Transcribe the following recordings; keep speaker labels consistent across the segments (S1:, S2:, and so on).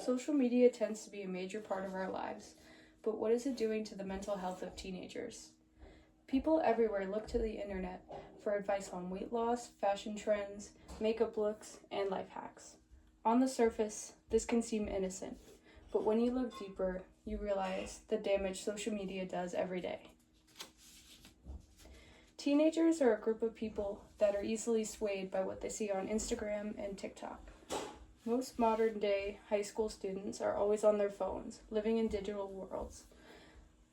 S1: Social media tends to be a major part of our lives, but what is it doing to the mental health of teenagers? People everywhere look to the internet for advice on weight loss, fashion trends, makeup looks, and life hacks. On the surface, this can seem innocent, but when you look deeper, you realize the damage social media does every day. Teenagers are a group of people that are easily swayed by what they see on Instagram and TikTok. Most modern-day high school students are always on their phones, living in digital worlds.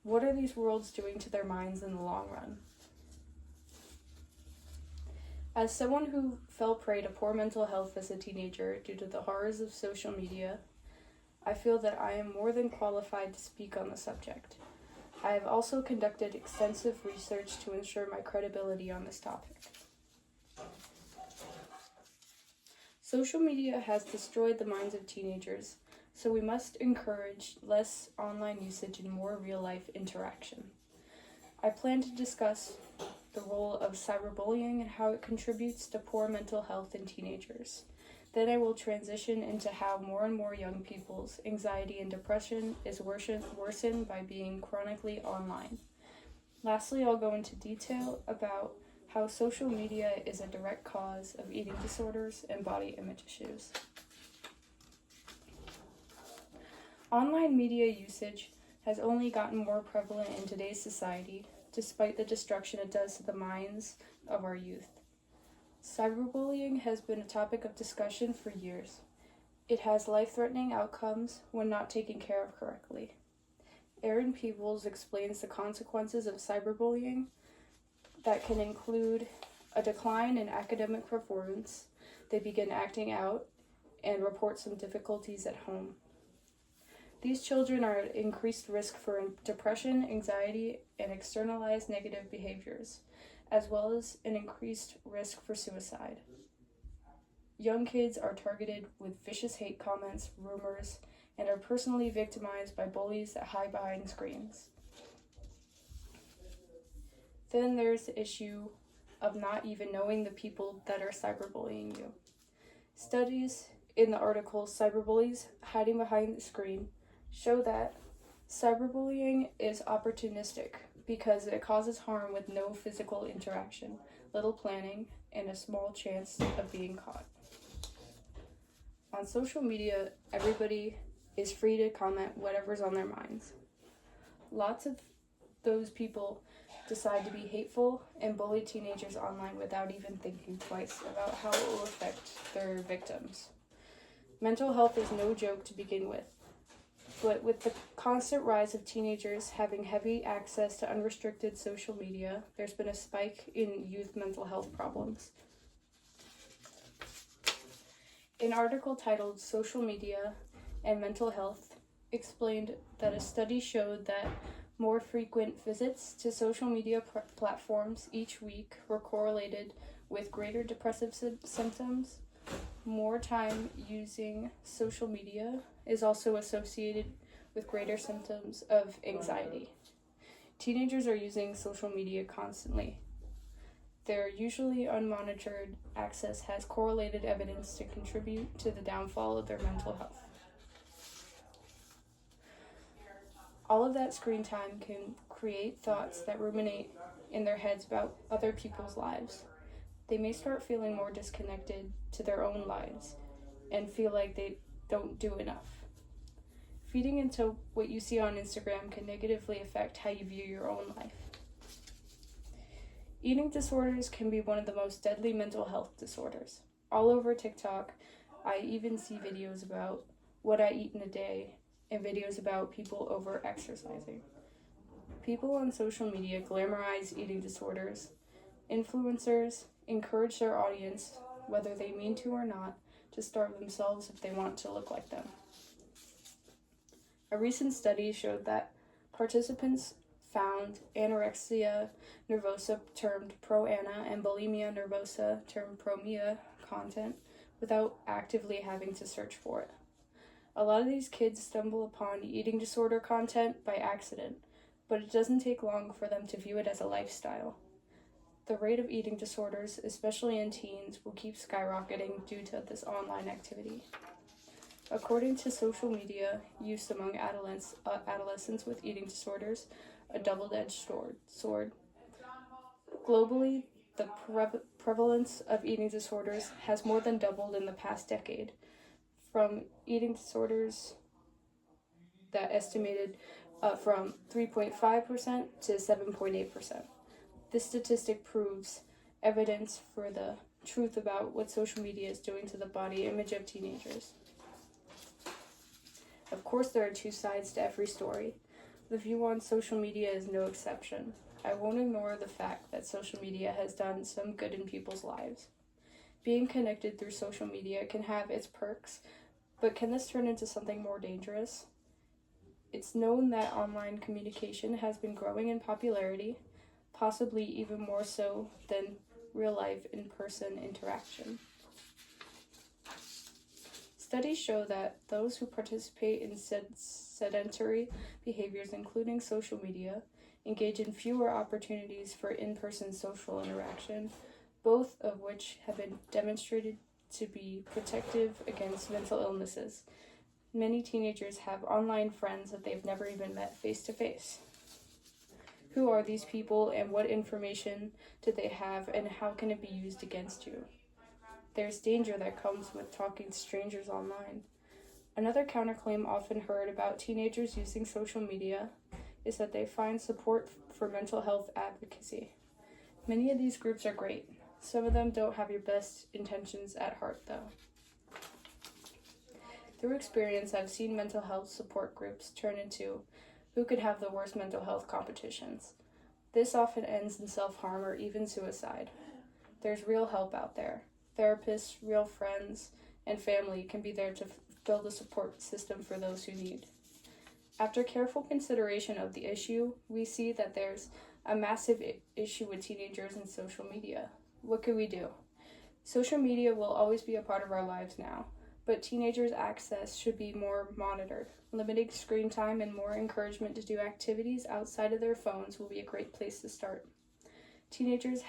S1: What are these worlds doing to their minds in the long run? As someone who fell prey to poor mental health as a teenager due to the horrors of social media, I feel that I am more than qualified to speak on the subject. I have also conducted extensive research to ensure my credibility on this topic. Social media has destroyed the minds of teenagers, so we must encourage less online usage and more real-life interaction. I plan to discuss the role of cyberbullying and how it contributes to poor mental health in teenagers. Then I will transition into how more and more young people's anxiety and depression is worsened by being chronically online. Lastly, I'll go into detail about how social media is a direct cause of eating disorders and body image issues. Online media usage has only gotten more prevalent in today's society, despite the destruction it does to the minds of our youth. Cyberbullying has been a topic of discussion for years. It has life-threatening outcomes when not taken care of correctly. Aaron Peebles explains the consequences of cyberbullying that can include a decline in academic performance, they begin acting out, and report some difficulties at home. These children are at increased risk for depression, anxiety, and externalized negative behaviors, as well as an increased risk for suicide. Young kids are targeted with vicious hate comments, rumors, and are personally victimized by bullies that hide behind screens. Then there's the issue of not even knowing the people that are cyberbullying you. Studies in the article Cyberbullies Hiding Behind the Screen show that cyberbullying is opportunistic because it causes harm with no physical interaction, little planning, and a small chance of being caught. On social media, everybody is free to comment whatever's on their minds. Lots of those people decide to be hateful and bully teenagers online without even thinking twice about how it will affect their victims. Mental health is no joke to begin with, but with the constant rise of teenagers having heavy access to unrestricted social media, there's been a spike in youth mental health problems. An article titled Social Media and Mental Health explained that a study showed that more frequent visits to social media platforms each week were correlated with greater depressive symptoms. More time using social media is also associated with greater symptoms of anxiety. Teenagers are using social media constantly. Their usually unmonitored access has correlated evidence to contribute to the downfall of their mental health. All of that screen time can create thoughts that ruminate in their heads about other people's lives. They may start feeling more disconnected to their own lives and feel like they don't do enough. Feeding into what you see on Instagram can negatively affect how you view your own life. Eating disorders can be one of the most deadly mental health disorders. All over TikTok, I even see videos about what I eat in a day and videos about people over-exercising. People on social media glamorize eating disorders. Influencers encourage their audience, whether they mean to or not, to starve themselves if they want to look like them. A recent study showed that participants found anorexia nervosa termed pro-ana and bulimia nervosa termed pro-mia content without actively having to search for it. A lot of these kids stumble upon eating disorder content by accident, but it doesn't take long for them to view it as a lifestyle. The rate of eating disorders, especially in teens, will keep skyrocketing due to this online activity. According to social media use among adolescents with eating disorders, a double-edged sword. Globally, the prevalence of eating disorders has more than doubled in the past decade, from eating disorders that estimated from 3.5% to 7.8%. This statistic proves evidence for the truth about what social media is doing to the body image of teenagers. Of course, there are two sides to every story. The view on social media is no exception. I won't ignore the fact that social media has done some good in people's lives. Being connected through social media can have its perks, but can this turn into something more dangerous? It's known that online communication has been growing in popularity, possibly even more so than real-life in-person interaction. Studies show that those who participate in sedentary behaviors, including social media, engage in fewer opportunities for in-person social interaction, both of which have been demonstrated to be protective against mental illnesses. Many teenagers have online friends that they've never even met face-to-face. Who are these people and what information do they have and how can it be used against you? There's danger that comes with talking to strangers online. Another counterclaim often heard about teenagers using social media is that they find support for mental health advocacy. Many of these groups are great. Some of them don't have your best intentions at heart, though. Through experience, I've seen mental health support groups turn into who could have the worst mental health competitions. This often ends in self-harm or even suicide. There's real help out there. Therapists, real friends, and family can be there to build a support system for those who need. After careful consideration of the issue, we see that there's a massive issue with teenagers and social media. What can we do? Social media will always be a part of our lives now, but teenagers' access should be more monitored. Limiting screen time and more encouragement to do activities outside of their phones will be a great place to start. Teenagers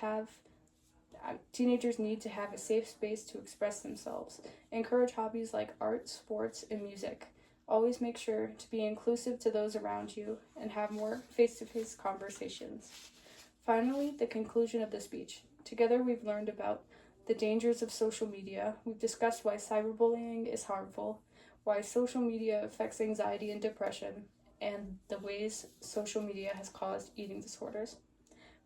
S1: need to have a safe space to express themselves. Encourage hobbies like art, sports, and music. Always make sure to be inclusive to those around you and have more face-to-face conversations. Finally, the conclusion of the speech. Together we've learned about the dangers of social media. We've discussed why cyberbullying is harmful, why social media affects anxiety and depression, and the ways social media has caused eating disorders.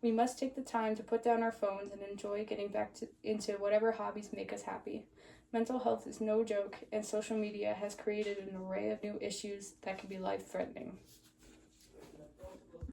S1: We must take the time to put down our phones and enjoy getting back into whatever hobbies make us happy. Mental health is no joke, and social media has created an array of new issues that can be life-threatening.